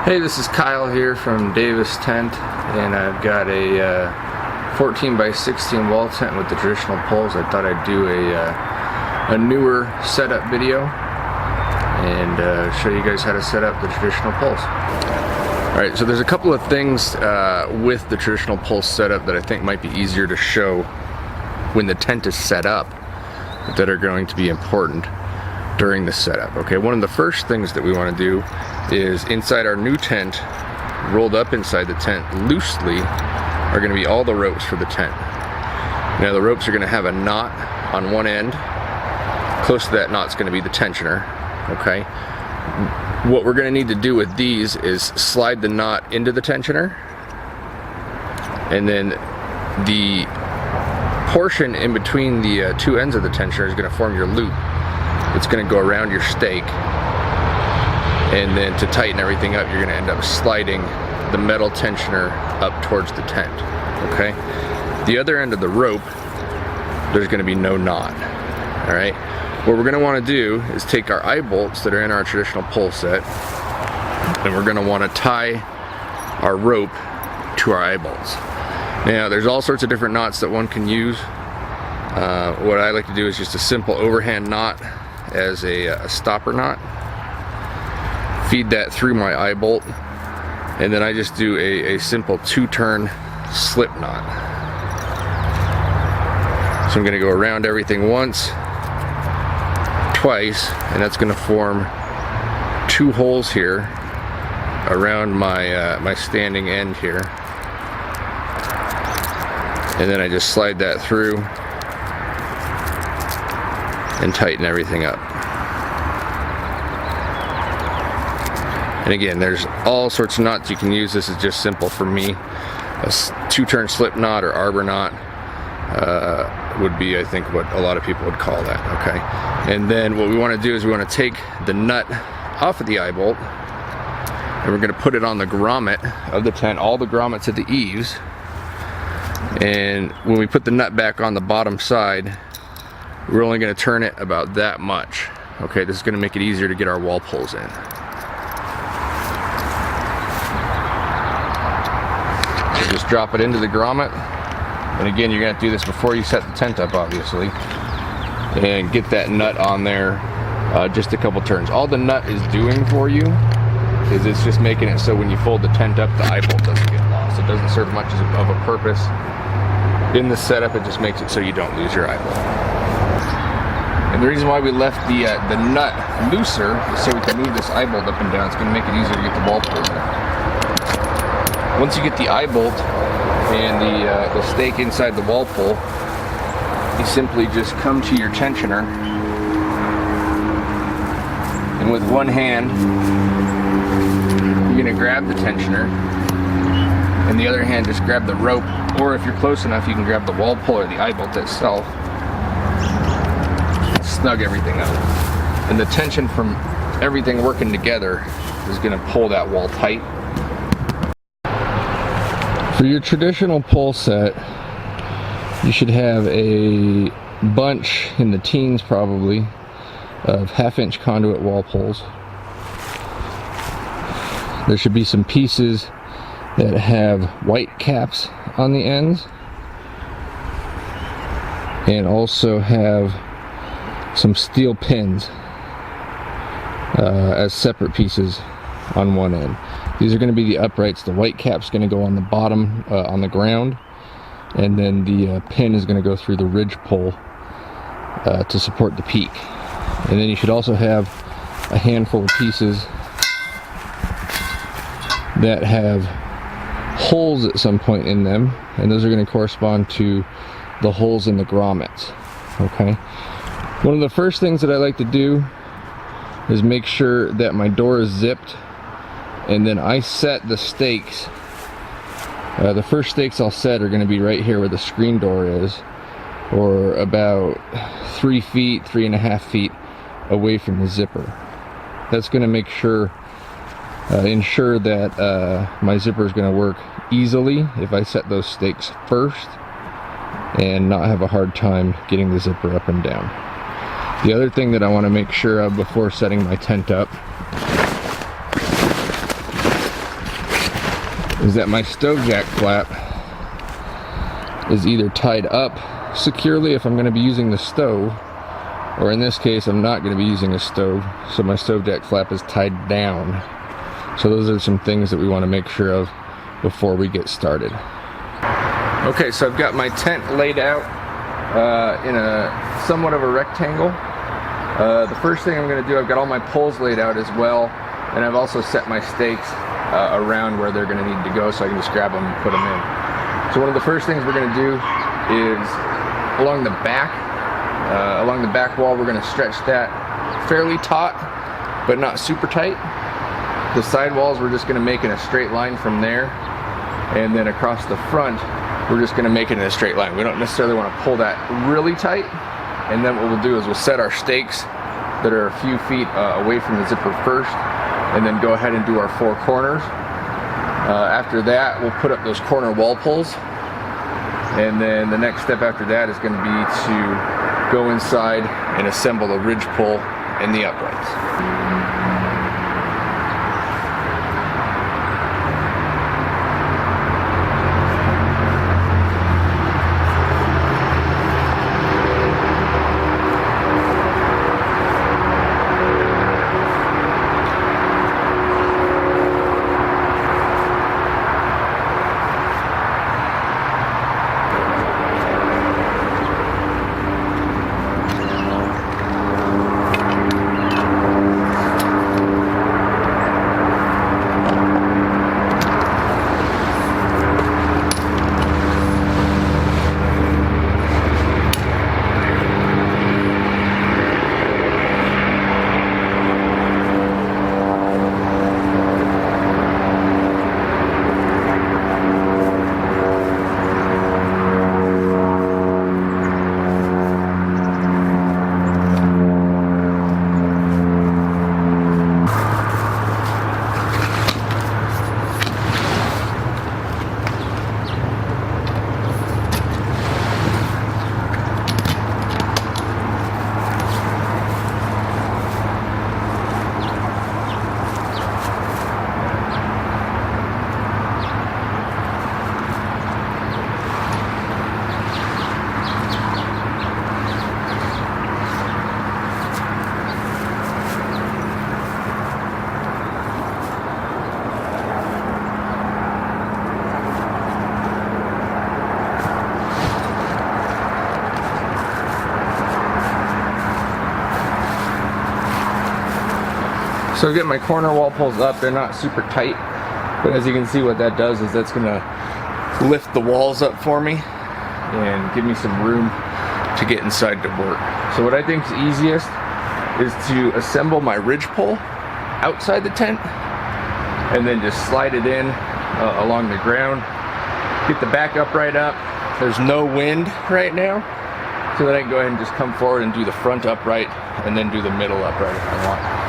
Hey, this is Kyle here from Davis Tent, and I've got a 14 by 16 wall tent with the traditional poles. I thought I'd do a newer setup video and show you guys how to set up the traditional poles. Alright, so there's a couple of things with the traditional pole setup that I think might be easier to show when the tent is set up that are going to be important during the setup. Okay, one of the first things that we want to do is inside our new tent, rolled up inside the tent loosely, are going to be all the ropes for the tent. Now the ropes are going to have a knot on one end. Close to that knot's going to be the tensioner. Okay, what we're going to need to do with these is slide the knot into the tensioner, and then the portion in between the two ends of the tensioner is going to form your loop. It's going to go around your stake, and then to tighten everything up, you're going to end up sliding the metal tensioner up towards the tent. Okay, the other end of the rope, there's going to be no knot. All right, what we're going to want to do is take our eye bolts that are in our traditional pole set, and we're going to want to tie our rope to our eye bolts. Now there's all sorts of different knots that one can use. What I like to do is just a simple overhand knot as a stopper knot. Feed that through my eye bolt, and then I just do a simple two-turn slip knot. So I'm going to go around everything once, twice, and that's going to form two holes here around my standing end here. And then I just slide that through and tighten everything up. And again, there's all sorts of knots you can use. This is just simple for me. A two-turn slip knot or arbor knot would be, I think, what a lot of people would call that. Okay. And then what we want to do is we want to take the nut off of the eye bolt, and we're going to put it on the grommet of the tent, all the grommets at the eaves. And when we put the nut back on the bottom side, we're only going to turn it about that much. Okay, this is going to make it easier to get our wall poles in. So just drop it into the grommet, and again, you're going to do this before you set the tent up, obviously, and get that nut on there just a couple turns. All the nut is doing for you is it's just making it so when you fold the tent up, the eye bolt doesn't get lost. It doesn't serve much of a purpose in the setup. It just makes it so you don't lose your eye bolt. And the reason why we left the nut looser is so we can move this eye bolt up and down. It's going to make it easier to get the wall poles in. Once you get the eye bolt and the stake inside the wall pole, you simply just come to your tensioner, and with one hand you're going to grab the tensioner, and the other hand just grab the rope, or if you're close enough you can grab the wall pole or the eye bolt itself. Snug everything up, and the tension from everything working together is going to pull that wall tight. For your traditional pole set, you should have a bunch in the teens probably of 1/2-inch conduit wall poles. There should be some pieces that have white caps on the ends, and also have some steel pins as separate pieces on one end. These are going to be the uprights. The white cap's going to go on the bottom on the ground, and then the pin is going to go through the ridge pole to support the peak. And then you should also have a handful of pieces that have holes at some point in them, and those are going to correspond to the holes in the grommets. Okay. One of the first things that I like to do is make sure that my door is zipped, and then I set the stakes. The first stakes I'll set are going to be right here where the screen door is, or about 3 feet, 3.5 feet away from the zipper. That's going to make sure, ensure that my zipper is going to work easily if I set those stakes first, and not have a hard time getting the zipper up and down. The other thing that I want to make sure of before setting my tent up is that my stove jack flap is either tied up securely if I'm going to be using the stove, or in this case I'm not going to be using a stove, so my stove jack flap is tied down. So those are some things that we want to make sure of before we get started. Okay, so I've got my tent laid out in a somewhat of a rectangle. The first thing I'm going to do, I've got all my poles laid out as well, and I've also set my stakes around where they're going to need to go, so I can just grab them and put them in. So one of the first things we're going to do is along the back wall, we're going to stretch that fairly taut, but not super tight. The side walls, we're just going to make in a straight line from there, and then across the front, we're just going to make it in a straight line. We don't necessarily want to pull that really tight, and then what we'll do is we'll set our stakes that are a few feet away from the zipper first, and then go ahead and do our 4 corners. After that, we'll put up those corner wall pulls, and then the next step after that is going to be to go inside and assemble a ridge pull and the uprights. So I've got my corner wall pulls up. They're not super tight, but as you can see, what that does is that's gonna lift the walls up for me and give me some room to get inside to work. So what I think is easiest is to assemble my ridge pole outside the tent and then just slide it in along the ground. Get the back upright up. There's no wind right now, so then I can go ahead and just come forward and do the front upright and then do the middle upright if I want.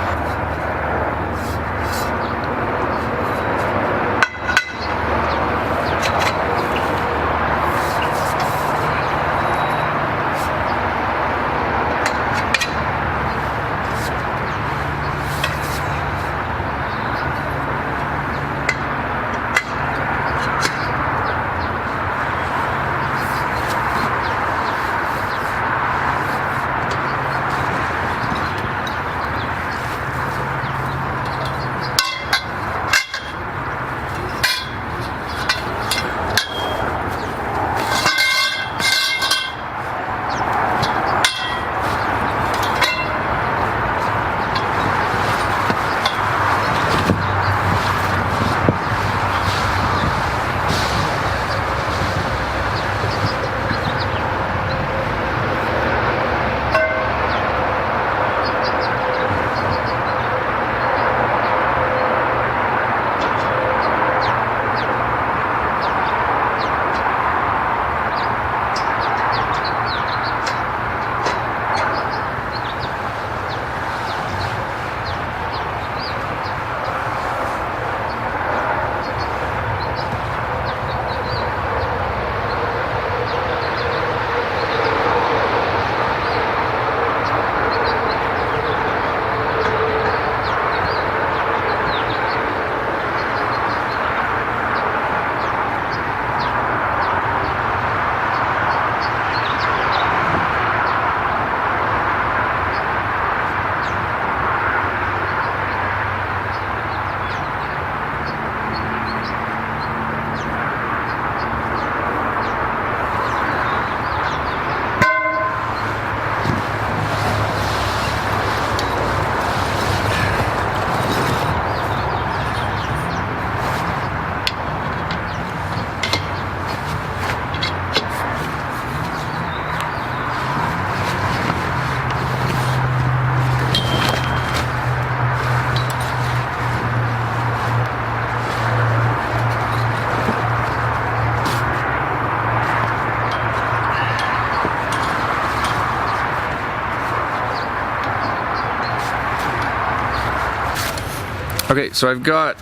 Okay, so I've got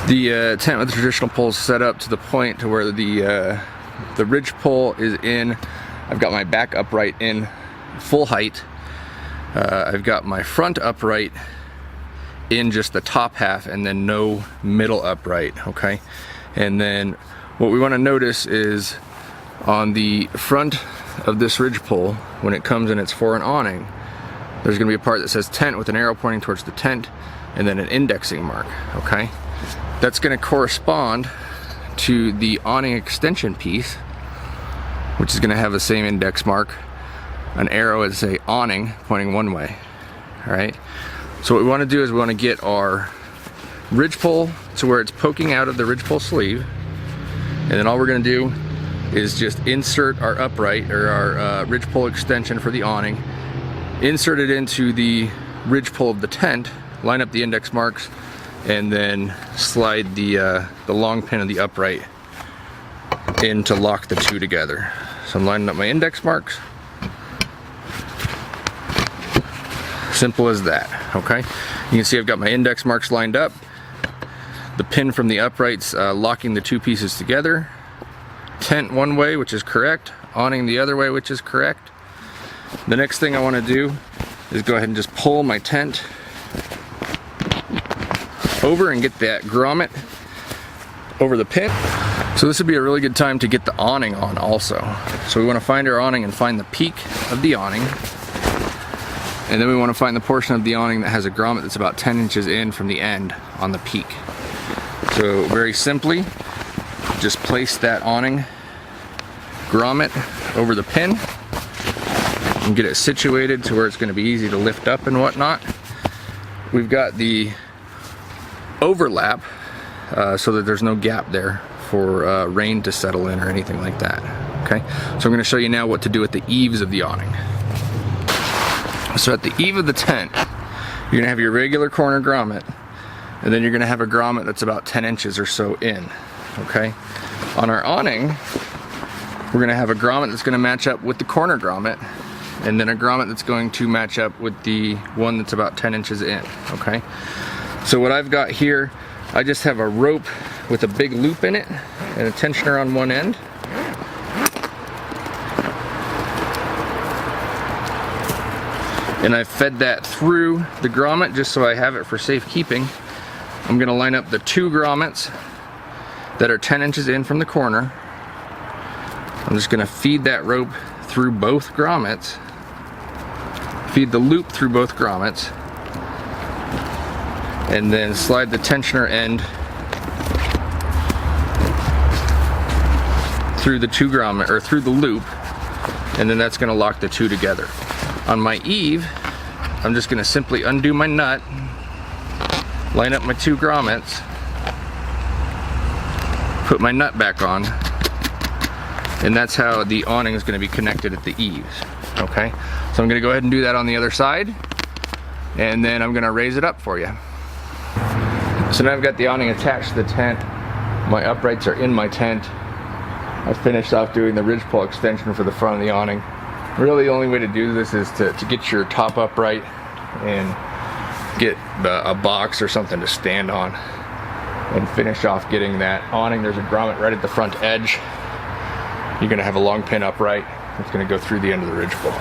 the tent with the traditional poles set up to the point to where the ridge pole is in. I've got my back upright in full height. I've got my front upright in just the top half and then no middle upright, okay? And then what we want to notice is on the front of this ridge pole, when it comes in its for an awning, there's going to be a part that says tent with an arrow pointing towards the tent and then an indexing mark, okay? That's going to correspond to the awning extension piece, which is going to have the same index mark, an arrow as say awning pointing one way. All right, so what we want to do is we want to get our ridge pole to where it's poking out of the ridge pole sleeve, and then all we're going to do is just insert our upright or our ridge pole extension for the awning, insert it into the ridge pole of the tent, line up the index marks, and then slide the long pin of the upright in to lock the two together. So I'm lining up my index marks. Simple as that, okay? You can see I've got my index marks lined up. The pin from the uprights locking the two pieces together. Tent one way, which is correct. Awning the other way, which is correct. The next thing I want to do is go ahead and just pull my tent over and get that grommet over the pin. So this would be a really good time to get the awning on also. So we want to find our awning and find the peak of the awning. And then we want to find the portion of the awning that has a grommet that's about 10 inches in from the end on the peak. So very simply, just place that awning grommet over the pin and get it situated to where it's going to be easy to lift up and whatnot. We've got the overlap so that there's no gap there for rain to settle in or anything like that. Okay, so I'm going to show you now what to do with the eaves of the awning. So at the eave of the tent, you're going to have your regular corner grommet, and then you're going to have a grommet that's about 10 inches or so in. Okay, on our awning, we're going to have a grommet that's going to match up with the corner grommet, and then a grommet that's going to match up with the one that's about 10 inches in. Okay, so what I've got here, I just have a rope with a big loop in it and a tensioner on one end. And I've fed that through the grommet just so I have it for safekeeping. I'm going to line up the two grommets that are 10 inches in from the corner. I'm just going to feed that rope through both grommets, feed the loop through both grommets, and then slide the tensioner end through the two grommet, or through the loop, and then that's going to lock the two together. On my eave, I'm just going to simply undo my nut, line up my two grommets, put my nut back on, and that's how the awning is going to be connected at the eaves. Okay, so I'm going to go ahead and do that on the other side, and then I'm going to raise it up for you. So now I've got the awning attached to the tent. My uprights are in my tent. I finished off doing the ridge pole extension for the front of the awning. Really the only way to do this is to get your top upright and get a box or something to stand on and finish off getting that awning. There's a grommet right at the front edge. You're going to have a long pin upright. It's going to go through the end of the ridge pole.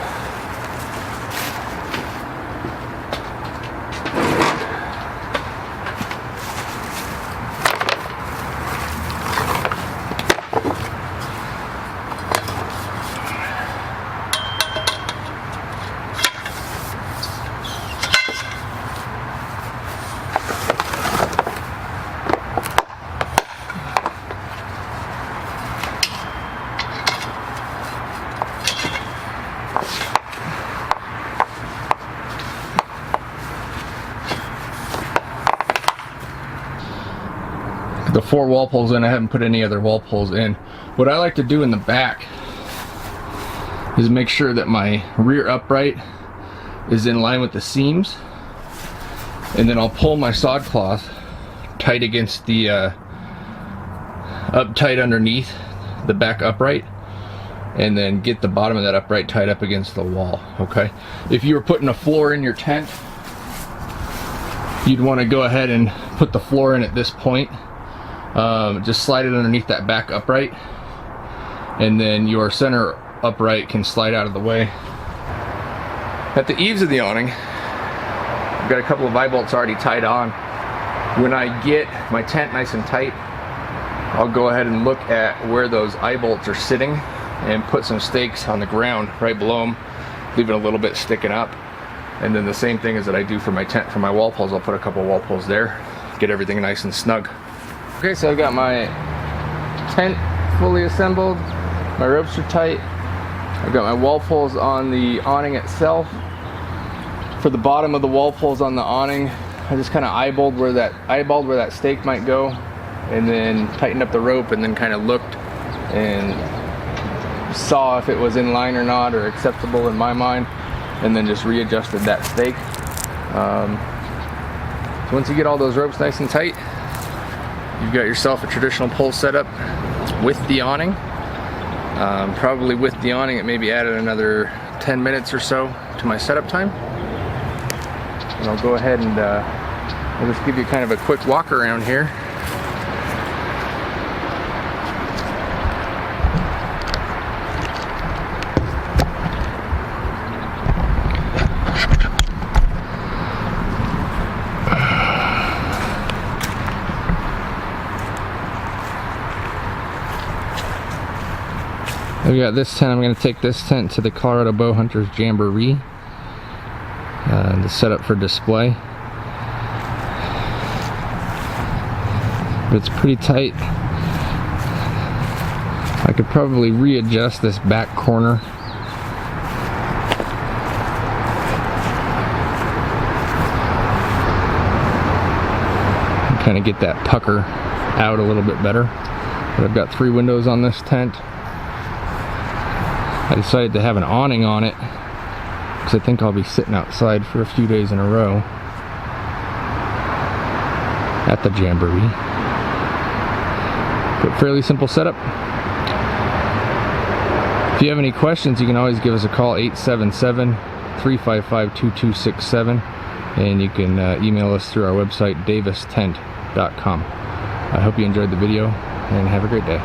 The 4 wall poles in. I haven't put any other wall poles in. What I like to do in the back is make sure that my rear upright is in line with the seams, and then I'll pull my sod cloth tight against the up tight underneath the back upright, and then get the bottom of that upright tied up against the wall. Okay, if you were putting a floor in your tent, you'd want to go ahead and put the floor in at this point. Just slide it underneath that back upright, and then your center upright can slide out of the way. At the eaves of the awning, I've got a couple of eye bolts already tied on. When I get my tent nice and tight, I'll go ahead and look at where those eye bolts are sitting and put some stakes on the ground right below them, leaving a little bit sticking up. And then the same thing as that I do for my tent, for my wall poles, I'll put a couple wall poles there, get everything nice and snug. Okay, so I've got my tent fully assembled, my ropes are tight, I've got my wall poles on the awning itself. For the bottom of the wall poles on the awning, I just kind of eyeballed where that stake might go, and then tightened up the rope, and then kind of looked and saw if it was in line or not, or acceptable in my mind, and then just readjusted that stake. So once you get all those ropes nice and tight, you've got yourself a traditional pole setup with the awning. Probably with the awning, it maybe added another 10 minutes or so to my setup time. And I'll go ahead and I'll just give you kind of a quick walk around here. We got this tent. I'm going to take this tent to the Colorado Bow Hunters Jamboree to set up for display. But it's pretty tight. I could probably readjust this back corner. And kind of get that pucker out a little bit better. But I've got 3 windows on this tent. I decided to have an awning on it because I think I'll be sitting outside for a few days in a row at the Jamboree. But fairly simple setup. If you have any questions, you can always give us a call, 877-355-2267, and you can email us through our website, davistent.com. I hope you enjoyed the video, and have a great day.